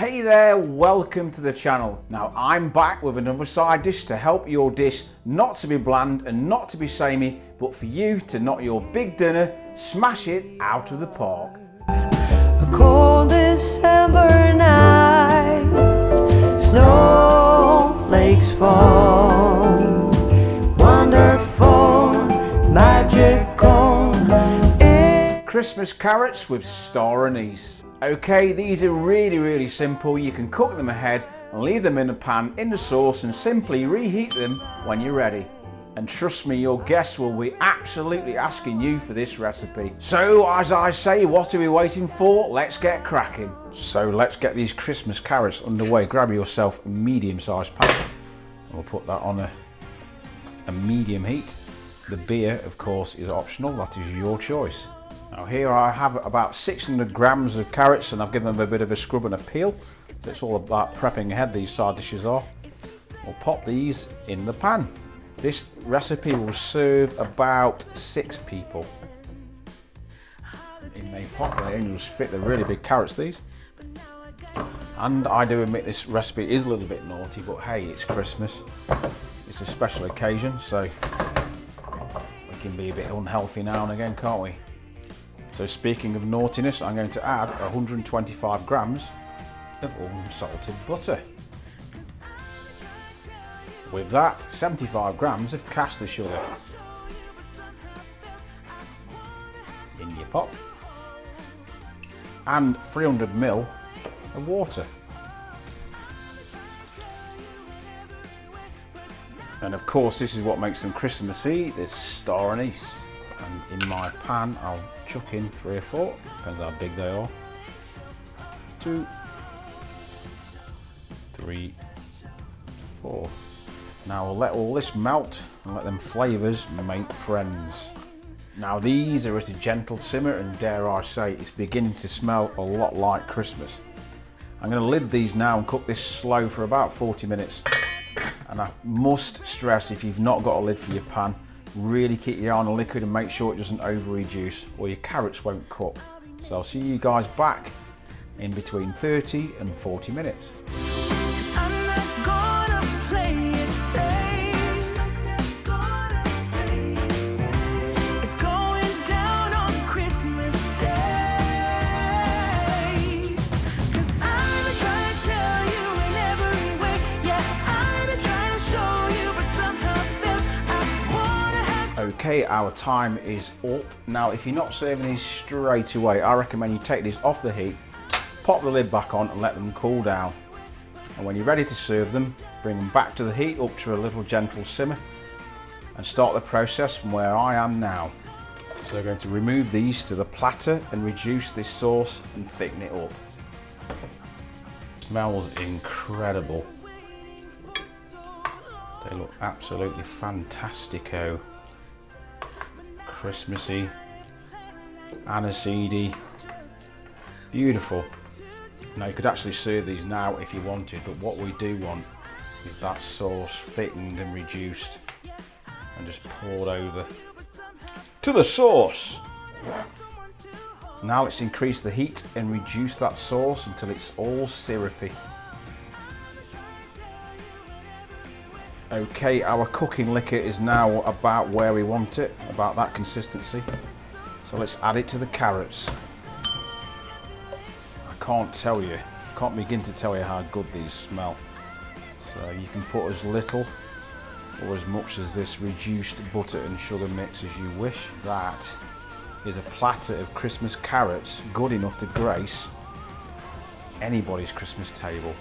Hey there, welcome to the channel. Now I'm back with another side dish to help your dish not to be bland and not to be samey, but for you to knock your big dinner, smash it out of the park. A cold December night, snowflakes fall, wonderful, magical. Christmas carrots with star anise. Okay, these are really simple. You can cook them ahead and leave them in a pan in the sauce and simply reheat them when you're ready. And trust me, your guests will be absolutely asking you for this recipe. So as I say, what are we waiting for? Let's get cracking. So let's get these Christmas carrots underway. Grab yourself a medium-sized pan. We'll put that on a medium heat. The beer, of course, is optional. That is your choice. Now here I have about 600 grams of carrots and I've given them a bit of a scrub and a peel. So it's all about prepping ahead, these side dishes are. We'll pop these in the pan. This recipe will serve about 6 people. In a pot there, and you'll just fit the really big carrots, these. And I do admit this recipe is a little bit naughty, but hey, it's Christmas. It's a special occasion, so we can be a bit unhealthy now and again, can't we? So speaking of naughtiness, I'm going to add 125 grams of unsalted butter. With that, 75 grams of caster sugar. In your pot. And 300 ml of water. And of course, this is what makes them Christmassy, this star anise. And in my pan, I'll chuck in 3 or 4, depends how big they are. 2, 3, 4. Now we'll let all this melt and let them flavours make friends. Now these are at a gentle simmer and dare I say, it's beginning to smell a lot like Christmas. I'm going to lid these now and cook this slow for about 40 minutes. And I must stress, if you've not got a lid for your pan, really keep your eye on the liquid and make sure it doesn't over reduce or your carrots won't cook. So I'll see you guys back in between 30 and 40 minutes. Okay, our time is up. Now, if you're not serving these straight away, I recommend you take these off the heat, pop the lid back on and let them cool down. And when you're ready to serve them, bring them back to the heat up to a little gentle simmer and start the process from where I am now. So we're going to remove these to the platter and reduce this sauce and thicken it up. Smells incredible. They look absolutely fantastico. Christmassy, aniseedy, beautiful. Now you could actually serve these now if you wanted, but what we do want is that sauce thickened and reduced and just poured over to the sauce. Now let's increase the heat and reduce that sauce until it's all syrupy. Okay, our cooking liquor is now about where we want it, about that consistency. So let's add it to the carrots. I can't begin to tell you how good these smell. So you can put as little or as much as this reduced butter and sugar mix as you wish. That is a platter of Christmas carrots, good enough to grace anybody's Christmas table.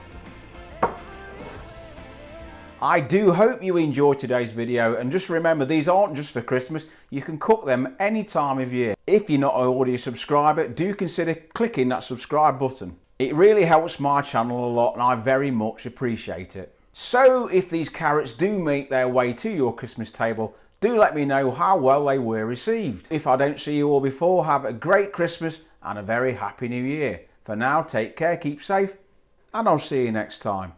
I do hope you enjoyed today's video, and just remember, these aren't just for Christmas. You can cook them any time of year. If you're not already a subscriber, do consider clicking that subscribe button. It really helps my channel a lot and I very much appreciate it. So if these carrots do make their way to your Christmas table, do let me know how well they were received. If I don't see you all before, have a great Christmas and a very happy New Year. For now, take care, keep safe, and I'll see you next time.